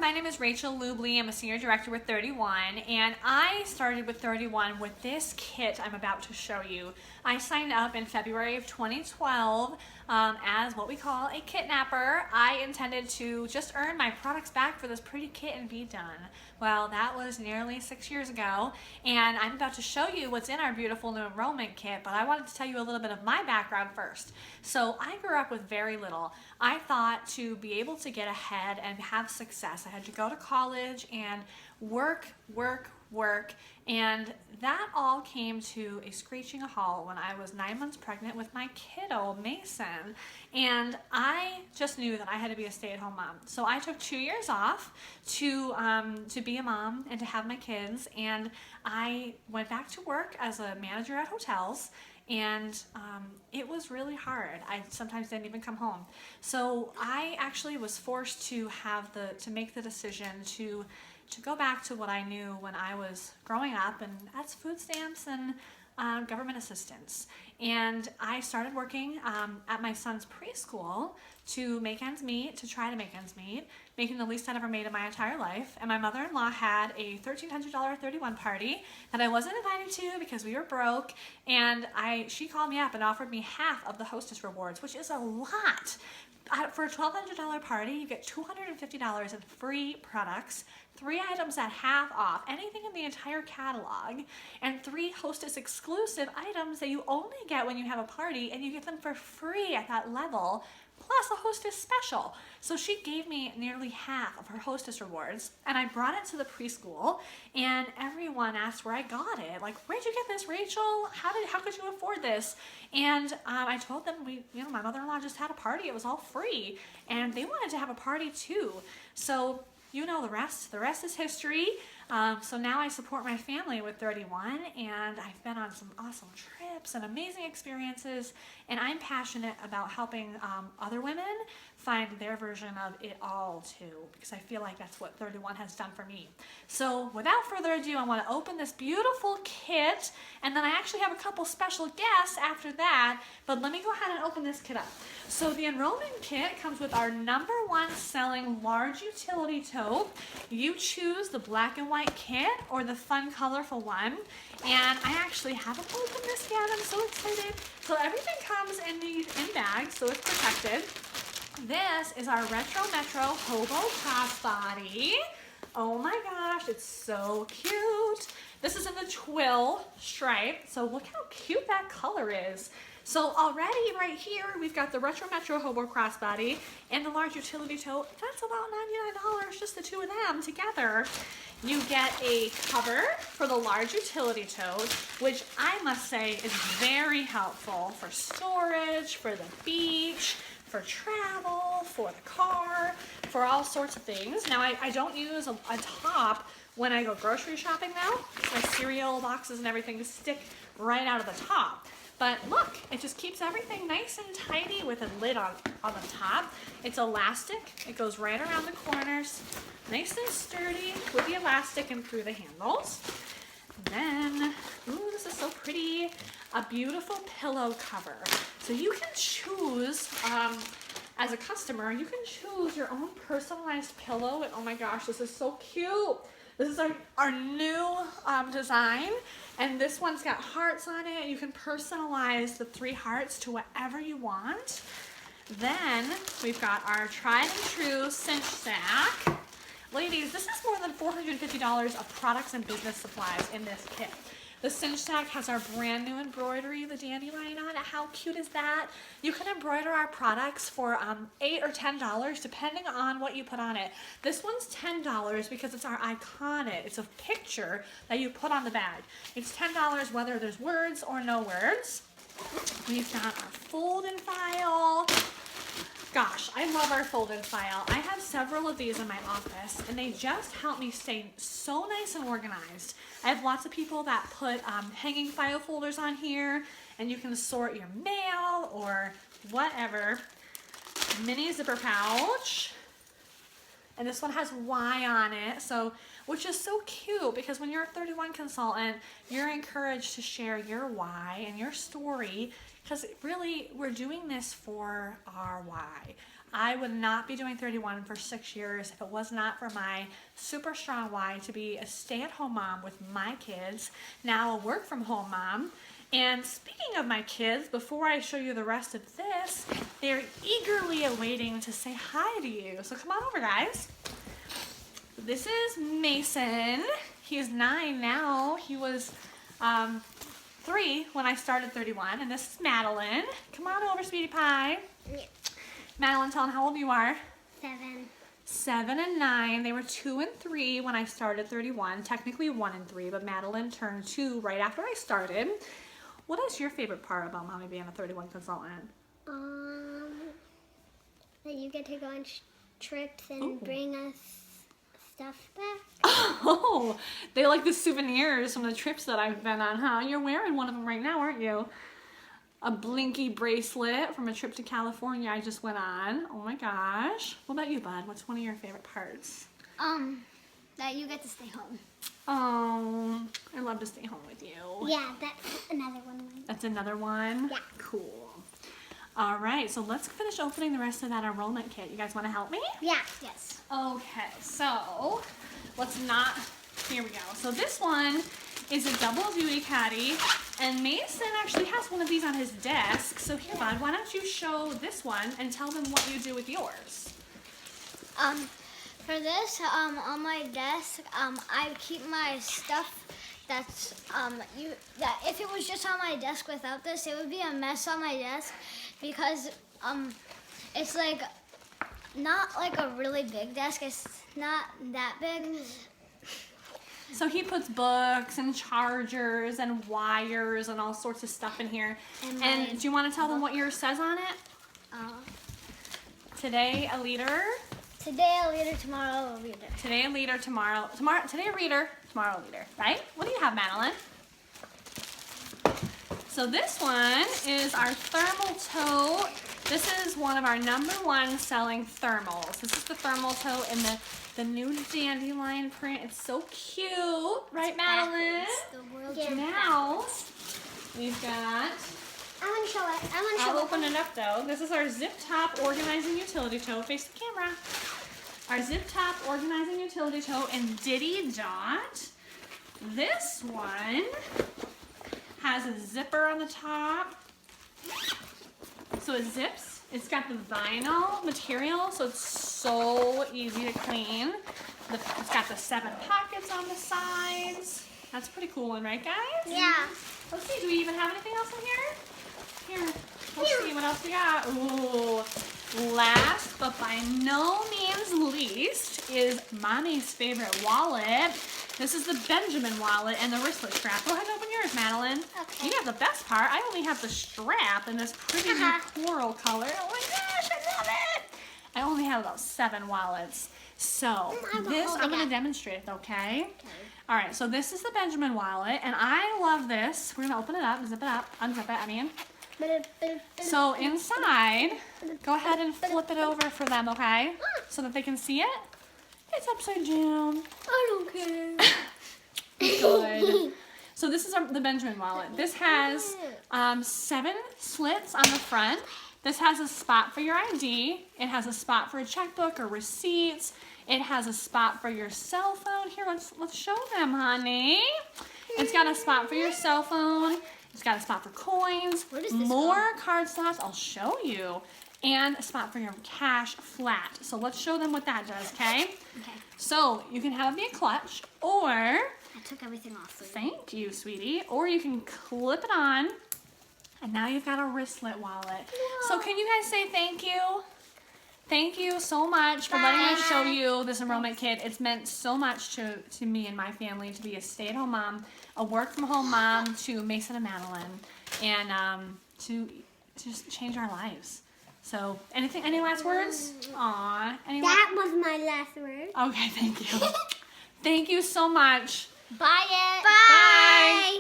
my name is Rachael Lujbli. I'm a senior director with 31, and I started with 31 with this kit I'm about to show you. I signed up in February of 2012 as what we call a kitnapper. I intended to just earn my products back for this pretty kit and be done. Well, that was nearly 6 years ago, and I'm about to show you what's in our beautiful new enrollment kit, but I wanted to tell you a little bit of my background first. So I grew up with very little. I thought to be able to get ahead and have success, I had to go to college and work, and that all came to a screeching halt when I was 9 months pregnant with my kiddo, Mason, and I just knew that I had to be a stay-at-home mom. So I took 2 years off to be a mom and to have my kids, and I went back to work as a manager at hotels, and it was really hard. I sometimes didn't even come home. So I actually was forced to make the decision to go back to what I knew when I was growing up, and that's food stamps and government assistance. And I started working at my son's preschool to make ends meet, to try to make ends meet, making the least I'd ever made in my entire life. And my mother-in-law had a $1,300 31 party that I wasn't invited to because we were broke, and she called me up and offered me half of the hostess rewards, which is a lot. For a $1,200 party, you get $250 in free products, 3 items at half off, anything in the entire catalog, and 3 hostess exclusive items that you only get when you have a party, and you get them for free at that level, plus a hostess special. So she gave me nearly half of her hostess rewards, and I brought it to the preschool, and everyone asked where I got it. Like, where'd you get this, Rachel? How could you afford this? And I told them my mother-in-law just had a party. It was all free, and they wanted to have a party too. So you know the rest. The rest is history. So now I support my family with 31, and I've been on some awesome trips and amazing experiences, and I'm passionate about helping other women find their version of it all too, because I feel like that's what 31 has done for me. So without further ado, I want to open this beautiful kit, and then I actually have a couple special guests after that, but let me go ahead and open this kit up. So the enrollment kit comes with our #1 selling large utility tote. You choose the black and white kit or the fun colorful one, and I actually haven't opened this yet. I'm so excited. So everything comes in bags, so it's protected. This is our Retro Metro Hobo Crossbody. Oh my gosh, it's so cute. This is in the twill stripe, so look how cute that color is. So already right here, we've got the Retro Metro Hobo Crossbody and the large utility tote. That's about $99, just the two of them together. You get a cover for the large utility tote, which I must say is very helpful for storage, for the beach, for travel, for the car, for all sorts of things. Now I don't use a top when I go grocery shopping now. My cereal boxes and everything stick right out of the top. But look, it just keeps everything nice and tidy with a lid on the top. It's elastic. It goes right around the corners. Nice and sturdy with the elastic and through the handles. Then, ooh, this is so pretty. A beautiful pillow cover. So you can choose, as a customer, you can choose your own personalized pillow. And oh my gosh, this is so cute. This is our new design, and this one's got hearts on it. You can personalize the 3 hearts to whatever you want. Then we've got our tried and true cinch sack. Ladies, this is more than $450 of products and business supplies in this kit. The cinch sack has our brand new embroidery, the dandelion on it. How cute is that? You can embroider our products for $8 or $10 depending on what you put on it. This one's $10 because it's our iconic. It's a picture that you put on the bag. It's $10 whether there's words or no words. We've got our fold and file. Gosh, I love our fold and file. I have several of these in my office, and they just help me stay so nice and organized. I have lots of people that put hanging file folders on here, and you can sort your mail or whatever. Mini zipper pouch. And this one has Y on it, which is so cute because when you're a 31 consultant, you're encouraged to share your why and your story, because really we're doing this for our why. I would not be doing 31 for 6 years if it was not for my super strong why to be a stay-at-home mom with my kids, now a work-from-home mom. And speaking of my kids, before I show you the rest of this, they're eagerly awaiting to say hi to you. So come on over, guys. This is Mason. He's 9 now. He was 3 when I started 31. And this is Madeline. Come on over, sweetie pie. Yeah. Madeline, tell them how old you are. 7. 7 and 9. They were 2 and 3 when I started 31. Technically 1 and 3, but Madeline turned 2 right after I started. What is your favorite part about Mommy being a 31 consultant? That you get to go on trips and Ooh. bring us stuff back. Oh, they like the souvenirs from the trips that I've been on, huh? You're wearing one of them right now, aren't you? A Blinky bracelet from a trip to California I just went on. Oh my gosh. What about you, bud? What's one of your favorite parts? That you get to stay home. Oh, I love to stay home with you. Yeah, that's another one. That's another one? Yeah. Cool. All right, so let's finish opening the rest of that enrollment kit. You guys want to help me? Yeah. Yes. Okay, so let's not, here we go. So this one is a double duty caddy, and Mason actually has one of these on his desk. So here, bud, why don't you show this one and tell them what you do with yours? For this, on my desk, I keep my stuff that's, that if it was just on my desk without this, it would be a mess on my desk because, it's like, not like a really big desk. It's not that big. So he puts books and chargers and wires and all sorts of stuff in here. And do you want to tell them what yours says on it? Today a leader. Today a leader, tomorrow a reader. Today a leader, today a reader, tomorrow a leader, right? What do you have, Madeline? So this one is our thermal tote. This is one of our #1 selling thermals. This is the thermal tote in the new dandelion print. It's so cute, right, Madeline? The world Now, we've got, I want to show it. I'll open it up though. This is our zip top organizing utility tote. Face the camera. Our zip top organizing utility tote in Diddy Dot. This one has a zipper on the top. So it zips. It's got the vinyl material, so it's so easy to clean. It's got the 7 pockets on the sides. That's a pretty cool one, right, guys? Yeah. Let's see, do we even have anything else in here? Here, let's see what else we got. Ooh, last but by no means least is Mommy's favorite wallet. This is the Benjamin wallet and the wristlet strap. Go ahead and open yours, Madeline. Okay. You have the best part. I only have the strap in this pretty new coral color. Oh my gosh, I love it. I only have about 7 wallets. So I'm going to demonstrate it, okay? All right, so this is the Benjamin wallet, and I love this. We're going to open it up, zip it up, unzip it, I mean. So inside, go ahead and flip it over for them, okay? So that they can see it. It's upside down. I don't care. Good. So this is the Benjamin wallet. This has 7 slits on the front. This has a spot for your ID. It has a spot for a checkbook or receipts. It has a spot for your cell phone. Here, let's show them, honey. It's got a spot for your cell phone. It's got a spot for coins. What is this more card slots. I'll show you. And a spot for your cash flat. So let's show them what that does, okay? Okay. So you can have it be a clutch, or I took everything off. thank you, sweetie. Or you can clip it on, and now you've got a wristlet wallet. Whoa. So can you guys say thank you? Thank you so much for letting us show you this enrollment kit. It's meant so much to me and my family to be a stay-at-home mom, a work-from-home mom, to Mason and Madeline, and to just change our lives. So, any last words? Aw, That was my last word. Okay, thank you. Thank you so much. Bye. Bye.